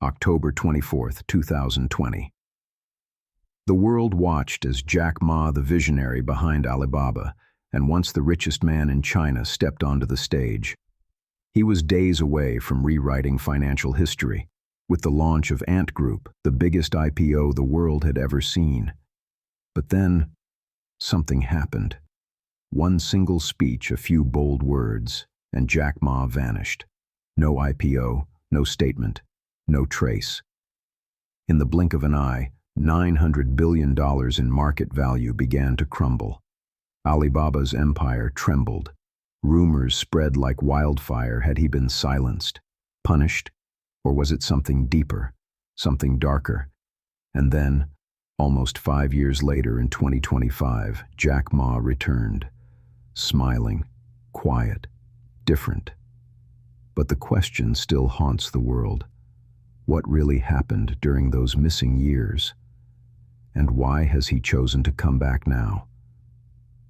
October 24, 2020. The world watched as Jack Ma, the visionary behind Alibaba, and once the richest man in China, stepped onto the stage. He was days away from rewriting financial history, with the launch of Ant Group, the biggest IPO the world had ever seen. But then, something happened. One single speech, a few bold words, and Jack Ma vanished. No IPO, no statement, no trace. In the blink of an eye, $900 billion in market value began to crumble. Alibaba's empire trembled. Rumors spread like wildfire. Had he been silenced, punished, or was it something deeper, something darker? And then, almost 5 years later in 2025, Jack Ma returned, smiling, quiet, different. But the question still haunts the world. What really happened during those missing years? And why has he chosen to come back now?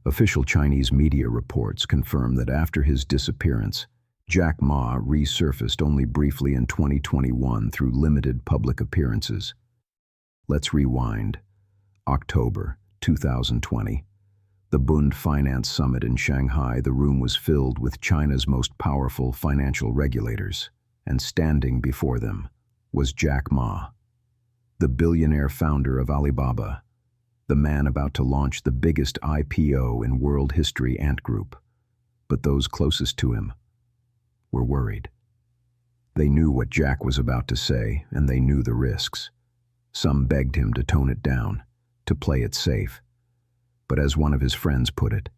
Official Chinese media reports confirm that after his disappearance, Jack Ma resurfaced only briefly in 2021 through limited public appearances. Let's rewind. October 2020. The Bund Finance Summit in Shanghai. The room was filled with China's most powerful financial regulators, and standing before them was Jack Ma, the billionaire founder of Alibaba, the man about to launch the biggest IPO in world history, Ant Group. But those closest to him were worried. They knew what Jack was about to say, and they knew the risks. Some begged him to tone it down, to play it safe. But as one of his friends put it,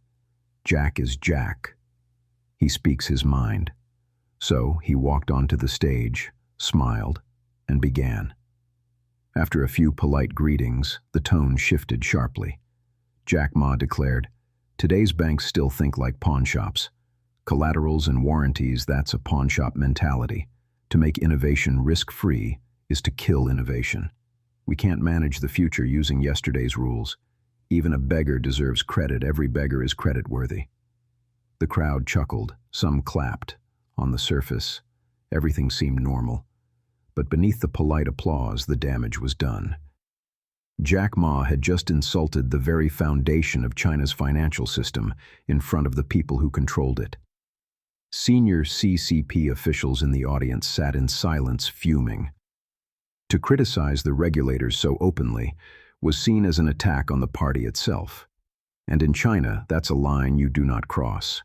Jack is Jack. He speaks his mind. So he walked onto the stage, smiled, and began. After a few polite greetings, the tone shifted sharply. Jack Ma declared, "Today's banks still think like pawnshops. Collaterals and warranties, that's a pawnshop mentality. To make innovation risk-free is to kill innovation. We can't manage the future using yesterday's rules. Even a beggar deserves credit. Every beggar is credit-worthy." The crowd chuckled, some clapped. On the surface, everything seemed normal. But beneath the polite applause, the damage was done. Jack Ma had just insulted the very foundation of China's financial system in front of the people who controlled it. Senior CCP officials in the audience sat in silence, fuming. To criticize the regulators so openly was seen as an attack on the party itself. And in China, that's a line you do not cross.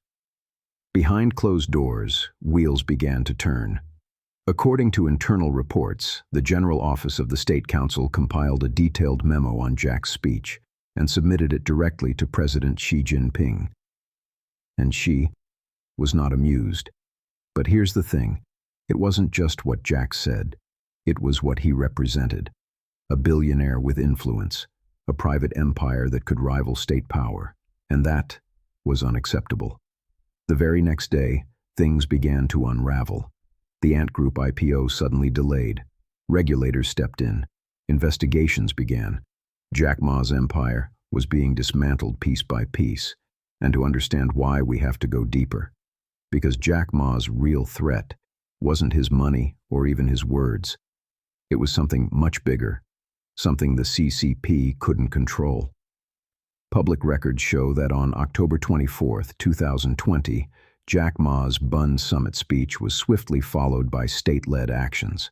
Behind closed doors, wheels began to turn. According to internal reports, the General Office of the State Council compiled a detailed memo on Jack's speech and submitted it directly to President Xi Jinping. And Xi was not amused. But here's the thing, it wasn't just what Jack said, it was what he represented. A billionaire with influence, a private empire that could rival state power, and that was unacceptable. The very next day, things began to unravel. The Ant Group IPO suddenly delayed. Regulators stepped in. Investigations began. Jack Ma's empire was being dismantled piece by piece. And to understand why, we have to go deeper. Because Jack Ma's real threat wasn't his money or even his words. It was something much bigger, something the CCP couldn't control. Public records show that on October 24, 2020, Jack Ma's Bund summit speech was swiftly followed by state-led actions.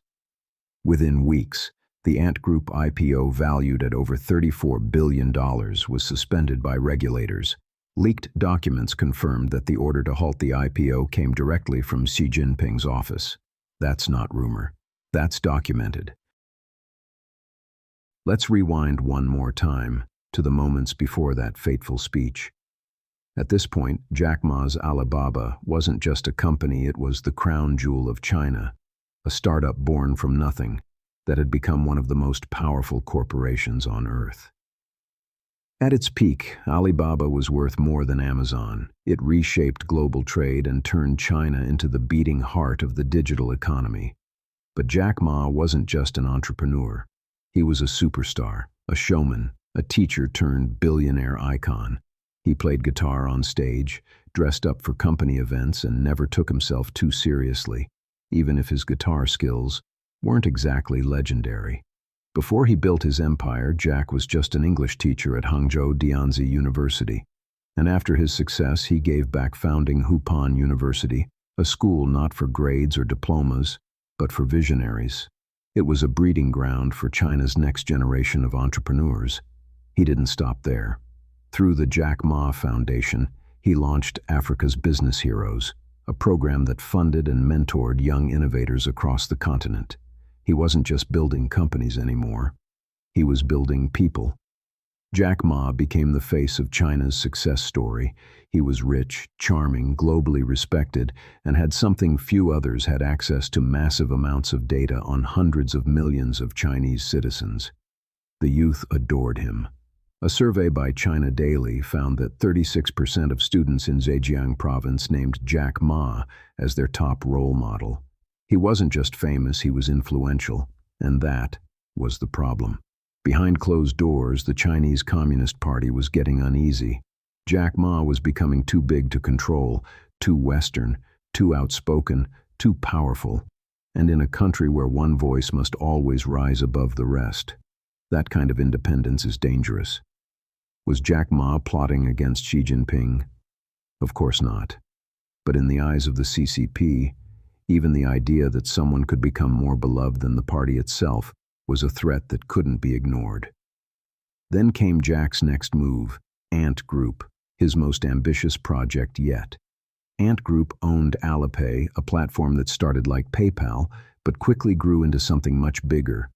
Within weeks, the Ant Group IPO, valued at over $34 billion, was suspended by regulators. Leaked documents confirmed that the order to halt the IPO came directly from Xi Jinping's office. That's not rumor. That's documented. Let's rewind one more time to the moments before that fateful speech. At this point, Jack Ma's Alibaba wasn't just a company, it was the crown jewel of China, a startup born from nothing that had become one of the most powerful corporations on earth. At its peak, Alibaba was worth more than Amazon. It reshaped global trade and turned China into the beating heart of the digital economy. But Jack Ma wasn't just an entrepreneur. He was a superstar, a showman, a teacher-turned-billionaire icon. He played guitar on stage, dressed up for company events, and never took himself too seriously, even if his guitar skills weren't exactly legendary. Before he built his empire, Jack was just an English teacher at Hangzhou Dianzi University. And after his success, he gave back, founding Hupan University, a school not for grades or diplomas, but for visionaries. It was a breeding ground for China's next generation of entrepreneurs. He didn't stop there. Through the Jack Ma Foundation, he launched Africa's Business Heroes, a program that funded and mentored young innovators across the continent. He wasn't just building companies anymore. He was building people. Jack Ma became the face of China's success story. He was rich, charming, globally respected, and had something few others had: access to massive amounts of data on hundreds of millions of Chinese citizens. The youth adored him. A survey by China Daily found that 36% of students in Zhejiang province named Jack Ma as their top role model. He wasn't just famous, he was influential, and that was the problem. Behind closed doors, the Chinese Communist Party was getting uneasy. Jack Ma was becoming too big to control, too Western, too outspoken, too powerful, and in a country where one voice must always rise above the rest. That kind of independence is dangerous. Was Jack Ma plotting against Xi Jinping? Of course not. But in the eyes of the CCP, even the idea that someone could become more beloved than the party itself was a threat that couldn't be ignored. Then came Jack's next move, Ant Group, his most ambitious project yet. Ant Group owned Alipay, a platform that started like PayPal, but quickly grew into something much bigger.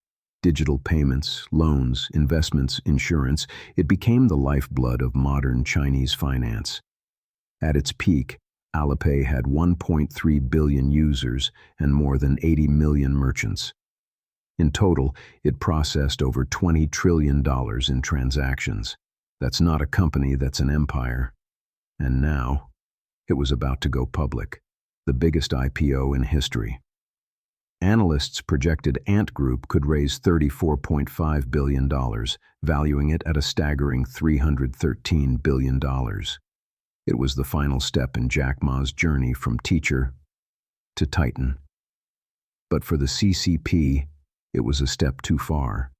Digital payments, loans, investments, insurance, it became the lifeblood of modern Chinese finance. At its peak, Alipay had 1.3 billion users and more than 80 million merchants. In total, it processed over $20 trillion in transactions. That's not a company, that's an empire. And now, it was about to go public, the biggest IPO in history. Analysts projected Ant Group could raise $34.5 billion, valuing it at a staggering $313 billion. It was the final step in Jack Ma's journey from teacher to titan. But for the CCP, it was a step too far.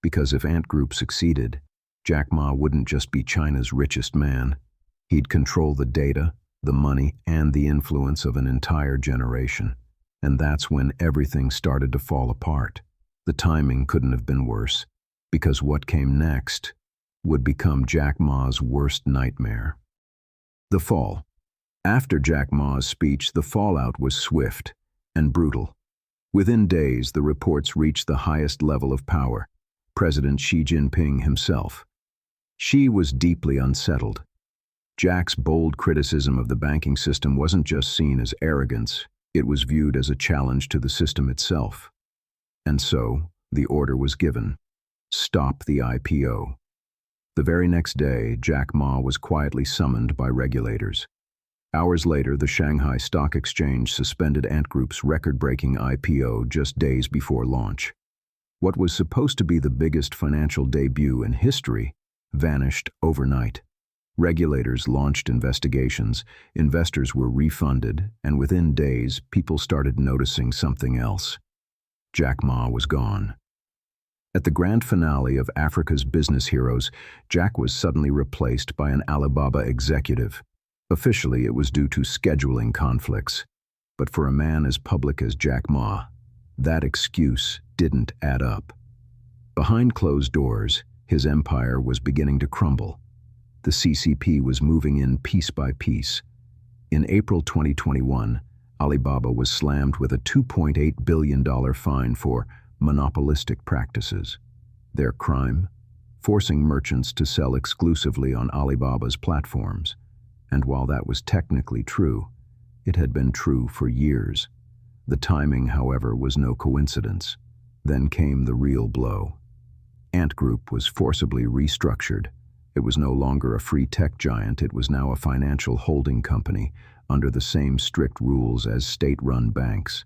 Because if Ant Group succeeded, Jack Ma wouldn't just be China's richest man. He'd control the data, the money, and the influence of an entire generation. And that's when everything started to fall apart. The timing couldn't have been worse, because what came next would become Jack Ma's worst nightmare. The fall. After Jack Ma's speech, the fallout was swift and brutal. Within days, the reports reached the highest level of power, President Xi Jinping himself. Xi was deeply unsettled. Jack's bold criticism of the banking system wasn't just seen as arrogance, it was viewed as a challenge to the system itself. And so, the order was given: stop the IPO. The very next day, Jack Ma was quietly summoned by regulators. Hours later, the Shanghai Stock Exchange suspended Ant Group's record-breaking IPO just days before launch. What was supposed to be the biggest financial debut in history vanished overnight. Regulators launched investigations, investors were refunded, and within days, people started noticing something else. Jack Ma was gone. At the grand finale of Africa's Business Heroes, Jack was suddenly replaced by an Alibaba executive. Officially, it was due to scheduling conflicts. But for a man as public as Jack Ma, that excuse didn't add up. Behind closed doors, his empire was beginning to crumble. The CCP was moving in piece by piece. In April 2021, Alibaba was slammed with a $2.8 billion fine for monopolistic practices. Their crime? Forcing merchants to sell exclusively on Alibaba's platforms. And while that was technically true, it had been true for years. The timing, however, was no coincidence. Then came the real blow. Ant Group was forcibly restructured. It was no longer a free tech giant, it was now a financial holding company under the same strict rules as state-run banks.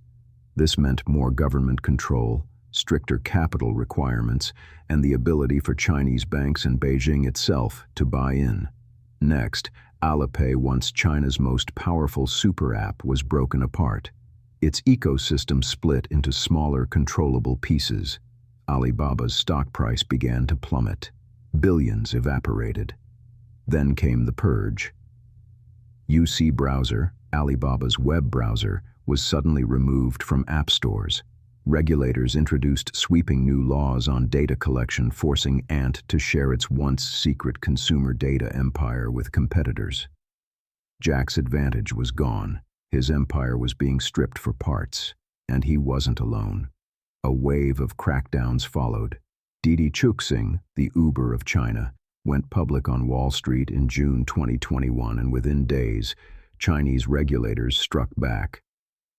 This meant more government control, stricter capital requirements, and the ability for Chinese banks and Beijing itself to buy in. Next, Alipay, once China's most powerful super app, was broken apart. Its ecosystem split into smaller, controllable pieces. Alibaba's stock price began to plummet. Billions evaporated. Then came the purge. UC Browser, Alibaba's web browser, was suddenly removed from app stores. Regulators introduced sweeping new laws on data collection, forcing Ant to share its once secret consumer data empire with competitors. Jack's advantage was gone. His empire was being stripped for parts, and he wasn't alone. A wave of crackdowns followed. Didi Chuxing, the Uber of China, went public on Wall Street in June 2021, and within days, Chinese regulators struck back.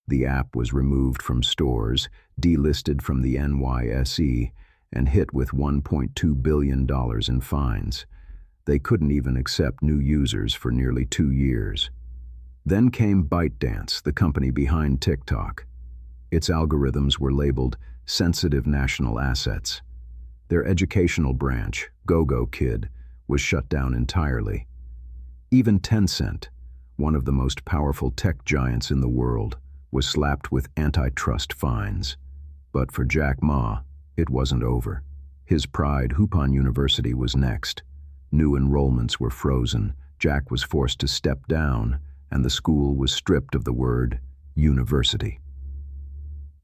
The app was removed from stores, delisted from the NYSE, and hit with $1.2 billion in fines. They couldn't even accept new users for nearly 2 years. Then came ByteDance, the company behind TikTok. Its algorithms were labeled sensitive national assets. Their educational branch, Go Kid, was shut down entirely. Even Tencent, one of the most powerful tech giants in the world, was slapped with antitrust fines. But for Jack Ma, it wasn't over. His pride, Hupon University, was next. New enrollments were frozen, Jack was forced to step down, and the school was stripped of the word university.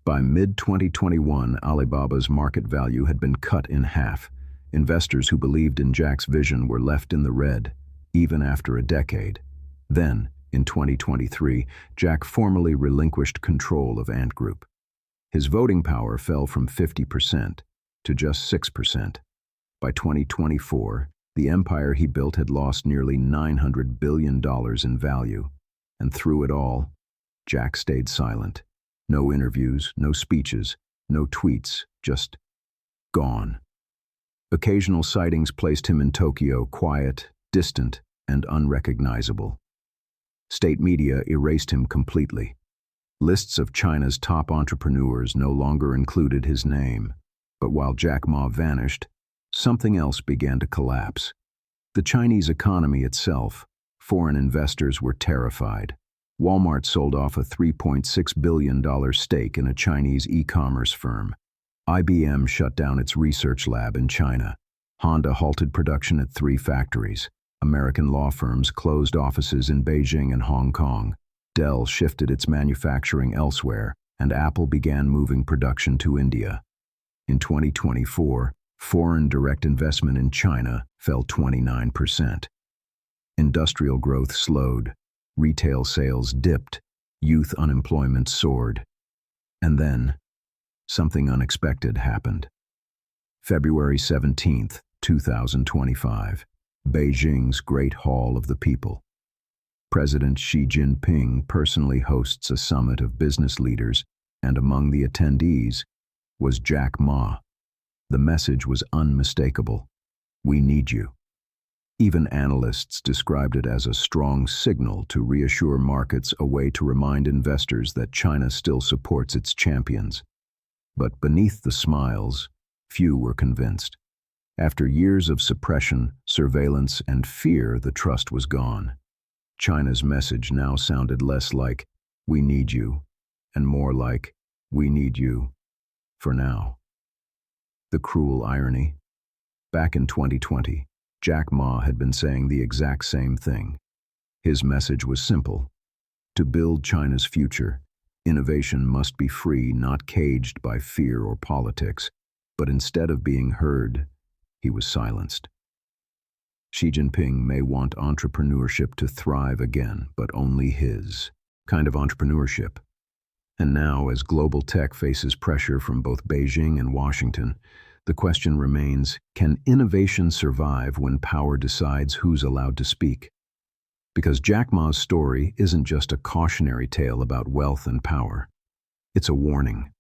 By mid-2021, Alibaba's market value had been cut in half. Investors who believed in Jack's vision were left in the red, even after a decade. Then, in 2023, Jack formally relinquished control of Ant Group. His voting power fell from 50% to just 6%. By 2024, the empire he built had lost nearly $900 billion in value. And through it all, Jack stayed silent. No interviews, no speeches, no tweets, just gone. Occasional sightings placed him in Tokyo, quiet, distant, and unrecognizable. State media erased him completely. Lists of China's top entrepreneurs no longer included his name. But while Jack Ma vanished, something else began to collapse. The Chinese economy itself. Foreign investors were terrified. Walmart sold off a $3.6 billion stake in a Chinese e-commerce firm. IBM shut down its research lab in China. Honda halted production at 3 factories. American law firms closed offices in Beijing and Hong Kong. Dell shifted its manufacturing elsewhere, and Apple began moving production to India. In 2024, foreign direct investment in China fell 29%. Industrial growth slowed. Retail sales dipped, youth unemployment soared. And then, something unexpected happened. February 17, 2025, Beijing's Great Hall of the People. President Xi Jinping personally hosts a summit of business leaders, and among the attendees was Jack Ma. The message was unmistakable. We need you. Even analysts described it as a strong signal to reassure markets, a way to remind investors that China still supports its champions. But beneath the smiles, few were convinced. After years of suppression, surveillance, and fear, the trust was gone. China's message now sounded less like, "We need you," and more like, "We need you, for now." The cruel irony. Back in 2020, Jack Ma had been saying the exact same thing. His message was simple. To build China's future, innovation must be free, not caged by fear or politics. But instead of being heard, he was silenced. Xi Jinping may want entrepreneurship to thrive again, but only his kind of entrepreneurship. And now, as global tech faces pressure from both Beijing and Washington, the question remains, can innovation survive when power decides who's allowed to speak? Because Jack Ma's story isn't just a cautionary tale about wealth and power. It's a warning.